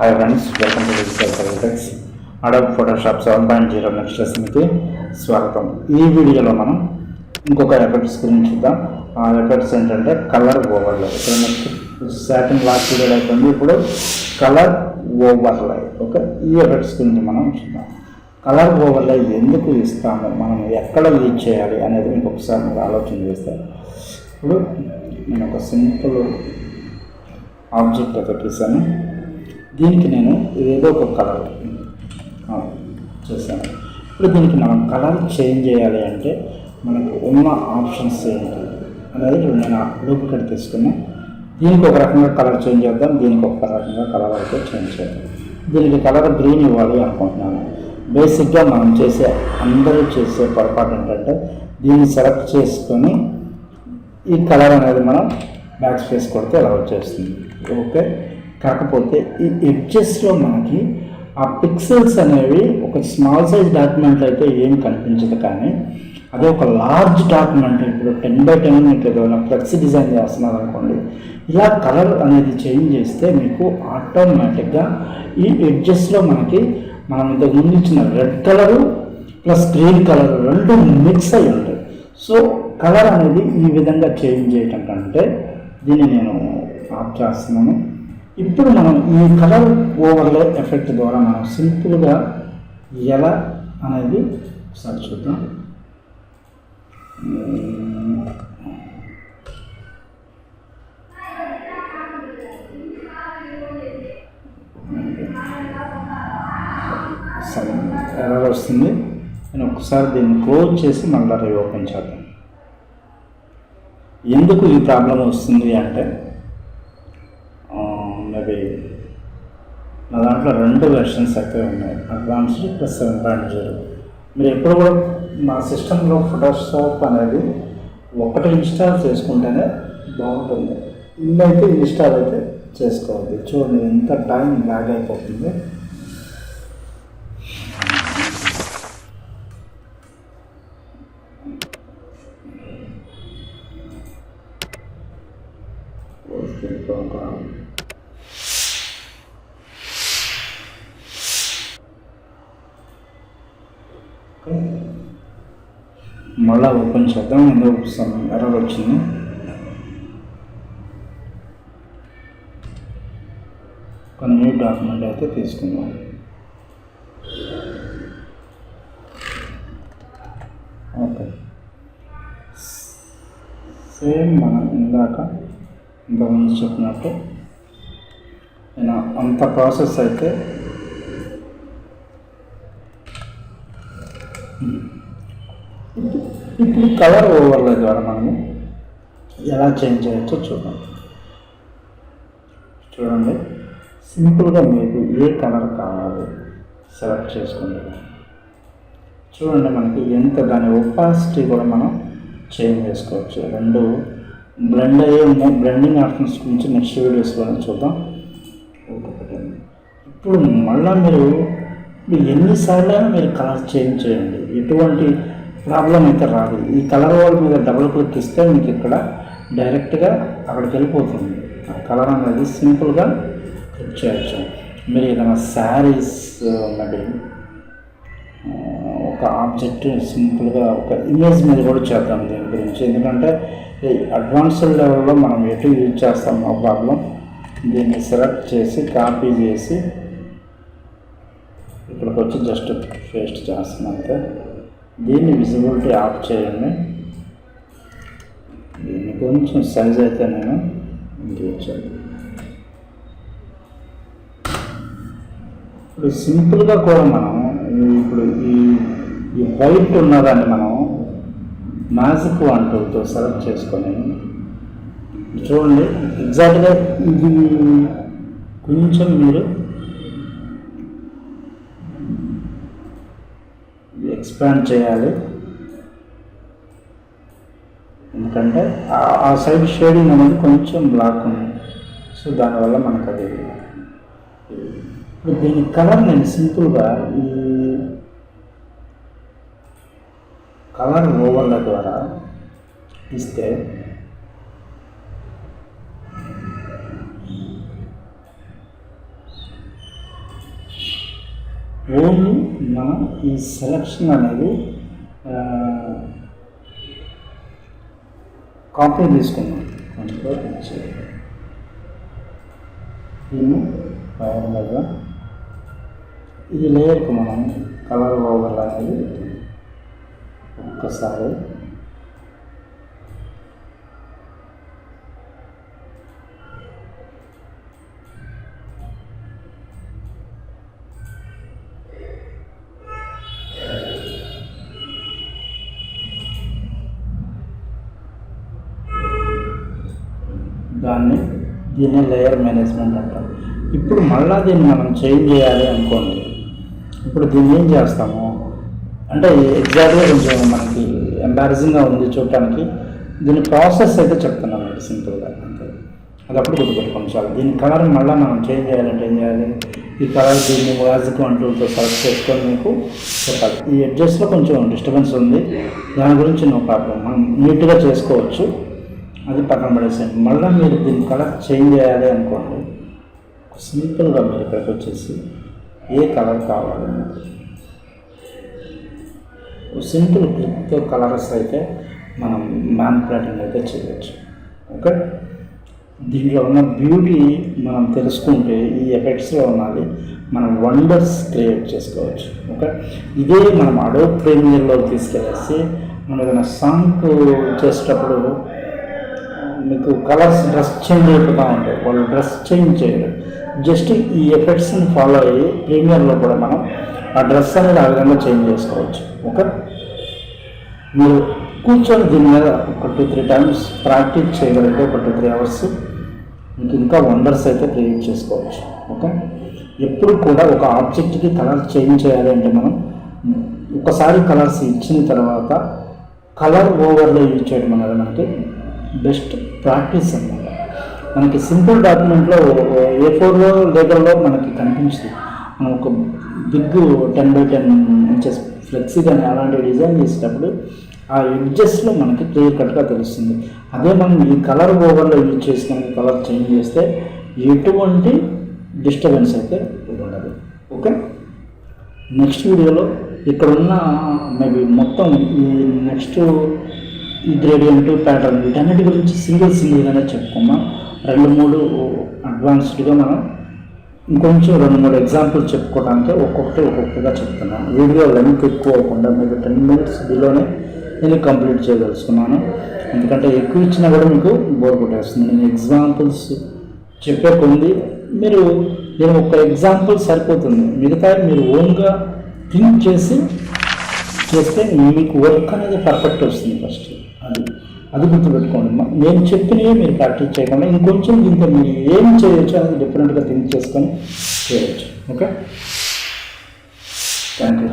Hi friends, welcome to Telugu Techs. Adobe Photoshop 7.0 next లెసన్కి స్వాగతం. ఈ వీడియోలో మనం ఇంకొక ఎఫెక్ట్స్ గురించి చూద్దాం. ఆ ఎఫెక్ట్స్ ఏంటంటే కలర్ ఓవర్లే. ఇక్కడ నెక్స్ట్ సెకండ్ లాస్ట్ వీడియోలో అయిపోయింది. ఇప్పుడు కలర్ ఓవర్లే. ఓకే, ఈ ఎఫెక్ట్స్ గురించి మనం చూద్దాం. కలర్ ఓవర్లే ఎందుకు ఇస్తాము, మనం ఎక్కడ యూజ్ చేయాలి అనేది ఇంకొకసారి మీరు ఆలోచన చేస్తారు. ఇప్పుడు నేను ఒక సింపుల్ ఆబ్జెక్ట్ అయితే తీసాను. దీనికి నేను ఏదో ఒక కలర్ చేశాను. ఇప్పుడు దీనికి మనం కలర్ చేంజ్ చేయాలి అంటే మనకు ఉన్న ఆప్షన్స్ ఏంటి అనేది నేను డూప్లికేట్ తీసుకున్నాను. దీనికి ఒక రకంగా కలర్ చేంజ్ చేద్దాం, దీనికి ఒక రకంగా కలర్ అయితే చేంజ్ చేద్దాం. దీనికి కలర్ గ్రీన్ ఇవ్వాలి అనుకుంటున్నాను. బేసిక్గా మనం అందరూ చేసే పొరపాటు ఏంటంటే దీన్ని సెలెక్ట్ చేసుకొని ఈ కలర్ అనేది మనం బ్యాక్ స్పేస్ కొడితే అలా వచ్చేస్తుంది. ఓకే, కాకపోతే ఈ ఎడ్జెస్లో మనకి ఆ పిక్సెల్స్ అనేవి ఒక స్మాల్ సైజ్ డాక్యుమెంట్ అయితే ఏం కనిపించదు, కానీ అదే ఒక లార్జ్ డాక్యుమెంట్ ఇప్పుడు 10x10 మీకు ఏదైనా ఫ్లెక్సీ డిజైన్ చేస్తున్నారు అనుకోండి, ఇలా కలర్ అనేది చేంజ్ చేస్తే మీకు ఆటోమేటిక్గా ఈ ఎడ్జెస్లో మనం ఇంతకు ముందు ఇచ్చిన red colour plus green colour రెండు మిక్స్ అయి ఉంటాయి. సో కలర్ అనేది ఈ విధంగా చేంజ్ చేయటం కంటే దీన్ని నేను ఆఫ్ చేస్తున్నాను. ఇప్పుడు మనం ఈ కలర్ ఓవర్లే ఎఫెక్ట్ ద్వారా మనం సింపుల్గా ఎలా అనేది ఒకసారి చూద్దాం. ఎర్రర్ వస్తుంది. నేను ఒకసారి దీన్ని క్లోజ్ చేసి మళ్ళీ రీఓపెన్ చేద్దాం. ఎందుకు ఈ ప్రాబ్లం వస్తుంది అంటే మేబీ నా దాంట్లో 2 వెర్షన్స్ అయితే ఉన్నాయి, అడ్వాన్స్డ్ ప్లస్ 7.0. మీరు ఎప్పుడు కూడా మా సిస్టంలో ఫోటోషాప్ అనేది ఒకటి ఇన్స్టాల్ చేసుకుంటేనే బాగుంటుంది. ఇన్నైతే ఇన్స్టాల్ అయితే చేసుకోవద్దు. చూడండి ఎంత టైం ల్యాగ్ అయిపోతుంది. మళ్ళీ ఓపెన్ చేద్దాం. ఎందుకు ఎర్రర్ వచ్చింది. ఒక న్యూ డాక్యుమెంట్ అయితే తీసుకుందాం. ఓకే, సేమ్ మనం ఇంతకుముందు చెప్పినట్టు నేను అంత ప్రాసెస్ అయితే ఇప్పుడు కలర్ ఓవర్లే ద్వారా మనము ఎలా చేంజ్ చేయొచ్చో చూద్దాం. చూడండి, సింపుల్గా మీకు ఏ కలర్ కావాలి సెలెక్ట్ చేసుకోండి. చూడండి మనకి ఎంత దాని ఒపాసిటీ కూడా మనం చేంజ్ చేసుకోవచ్చు. రెండు బ్లెండ్ అయ్యే బ్లెండింగ్ ఆప్షన్స్ గురించి నెక్స్ట్ వీడియోస్లో చూద్దాం. ఇప్పుడు మళ్ళీ మీరు ఎన్నిసార్లు మీరు కలర్ చేంజ్ చేయండి, ఎటువంటి ప్రాబ్లం అయితే రాదు. ఈ కలర్ వాల్ మీద డబుల్ క్లిక్ ఇస్తే మీకు ఇక్కడ డైరెక్ట్గా అక్కడికి వెళ్ళిపోతుంది. ఆ కలర్ అనేది సింపుల్గా క్లిక్ చేయొచ్చు. మీరు ఏదైనా శారీస్ ఉన్నది ఒక ఆబ్జెక్ట్ సింపుల్గా ఒక ఇమేజ్ మీద కూడా చేద్దాం దీని గురించి. ఎందుకంటే అడ్వాన్స్డ్ లెవెల్లో మనం ఎటు యూజ్ చేస్తాం నో ప్రాబ్లం. దీన్ని సెలెక్ట్ చేసి కాపీ చేసి ఇక్కడికి వచ్చి జస్ట్ పేస్ట్ చేస్తున్నాం అంతే. దీన్ని విజిబిలిటీ ఆఫ్ చేయండి. దీన్ని కొంచెం సైజ్ అయితే నేను ఇచ్చాను. ఇప్పుడు సింపుల్గా కూడా మనం ఇప్పుడు ఈ వైట్ ఉన్నదాన్ని మనం మ్యాజిక్ టూల్తో సెలెక్ట్ చేసుకొని చూడండి ఎగ్జాక్ట్గా ఇది కొంచెం మీరు ఎక్స్పాండ్ చేయాలి. ఎందుకంటే ఆ సైడ్ షేడింగ్ అనేది కొంచెం బ్లాక్ ఉంది. సో దానివల్ల మనకు అది ఇప్పుడు దీని కలర్ నేను సింపుల్గా ఈ కలర్ ఓవర్ల ద్వారా ఇస్తే ఓన్లీ మనం ఈ సెలక్షన్ అనేది కాపీ తీసుకున్నాం దీన్ని ఫైనల్గా ఈ లేయర్కి మనం కలర్ ఓవర్ అనేది ఒక్కసారి దీన్ని లేయర్ మేనేజ్మెంట్ అంటాం. ఇప్పుడు మళ్ళీ దీన్ని మనం చేంజ్ చేయాలి అనుకోండి. ఇప్పుడు దీన్ని ఏం చేస్తాము అంటే ఎగ్జాక్ట్గా కొంచెం మనకి ఎంబారసింగ్గా ఉంది చూడటానికి. దీని ప్రాసెస్ అయితే చెప్తున్నాను అండి సింపుల్గా అంతే. అది అప్పుడు గుర్తుపెట్టుకోండి చాలు. దీని కలర్ మళ్ళీ మనం చేంజ్ చేయాలంటే ఏం చేయాలి, ఈ కలర్ దీన్ని మ్యాజిక్ కంట్రోల్తో సెలెక్ట్ చేసుకొని మీకు చెప్పాలి. ఈ ఎడ్జెస్లో కొంచెం డిస్టర్బెన్స్ ఉంది, దాని గురించి నో ప్రాబ్లం, మనం నీట్గా చేసుకోవచ్చు. అది పక్కన పడేసేయండి. మళ్ళీ మీరు దీని కలర్ చేంజ్ చేయాలి అనుకోండి, సింపుల్గా మీరు ఇక్కడికి వచ్చేసి ఏ కలర్ కావాలి సింపుల్ క్లిక్తో కలర్స్ అయితే మనం మ్యానిపులేటింగ్ అయితే చేయవచ్చు. ఓకే, దీంట్లో ఉన్న బ్యూటీ మనం తెలుసుకుంటే ఈ ఎఫెక్ట్స్లో ఉన్నది మనం వండర్స్ క్రియేట్ చేసుకోవచ్చు. ఓకే, ఇదే మనం అడోబ్ ప్రీమియర్లో తీసుకెళ్ళేసి మనం ఏదైనా సాంగ్ చేసేటప్పుడు మీకు కలర్స్ డ్రెస్ చేంజ్ అయిపోతూ ఉంటాయి, వాళ్ళు డ్రెస్ చేంజ్ చేయరు, జస్ట్ ఈ ఎఫెక్ట్స్ని ఫాలో అయ్యి ప్రీమియర్లో కూడా మనం ఆ డ్రెస్ అనేది ఆ విధంగా చేంజ్ చేసుకోవచ్చు. ఓకే, మీరు కూర్చొని దీని మీద ఒక 2-3 టైమ్స్ ప్రాక్టీస్ చేయగలిగితే ఒక 2-3 అవర్స్ మీకు ఇంకా వండర్స్ అయితే క్రియేట్ చేసుకోవచ్చు. ఓకే, ఎప్పుడు కూడా ఒక ఆబ్జెక్ట్కి కలర్ చేంజ్ చేయాలి అంటే మనం ఒకసారి కలర్స్ ఇచ్చిన తర్వాత కలర్ ఓవర్లో యూజ్ చేయడం అనేది మనకి బెస్ట్ ప్రాక్టీస్ అన్నమాట. మనకి సింపుల్ డాక్యుమెంట్లో A4 లేఖల్లో మనకి కనిపించదు. మనం ఒక బిగ్ 10x10 ఇంచెస్ ఫ్లెక్సీ కానీ అలాంటి డిజైన్ చేసేటప్పుడు ఆ ఎడ్జెస్లో మనకి క్లియర్ కట్గా తెలుస్తుంది. అదే మనం ఈ కలర్ ఓవర్లో యూజ్ చేసుకుని కలర్ చేంజ్ చేస్తే ఎటువంటి డిస్టర్బెన్స్ అయితే ఉండదు. ఓకే, నెక్స్ట్ వీడియోలో ఇక్కడ ఉన్న మేబీ మొత్తం ఈ నెక్స్ట్ ఈ గ్రేడియంట్ ప్యాటర్న్ వీటన్నిటి గురించి సింగిల్గానే చెప్పుకున్నాం. 2-3 అడ్వాన్స్డ్గా మనం ఇంకొంచెం 2-3 ఎగ్జాంపుల్స్ చెప్పుకోవడానికి ఒక్కొక్కటిగా చెప్తున్నాను. వీడియో లెంత్ ఎక్కువ అవ్వకుండా మీకు 10 minutes బిలోనే నేను కంప్లీట్ చేయదలుచుకున్నాను. ఎందుకంటే ఎక్కువ ఇచ్చినా కూడా మీకు బోర్ కొట్టేస్తుంది. నేను ఎగ్జాంపుల్స్ చెప్పే కొంది మీరు నేను ఒక ఎగ్జాంపుల్ సరిపోతుంది, మిగతా మీరు ఓన్గా థింక్ చేస్తే మీకు వర్క్ అనేది పర్ఫెక్ట్ వస్తుంది. ఫస్ట్ అది గుర్తుపెట్టుకోండి. నేను చెప్పినవి మీరు ప్రాక్టీస్ చేయకుండా ఇంకొంచెం దీంతో మీరు ఏం చేయొచ్చు అనేది డిఫరెంట్గా థింక్ చేసుకొని చేయవచ్చు. Okay, thank you.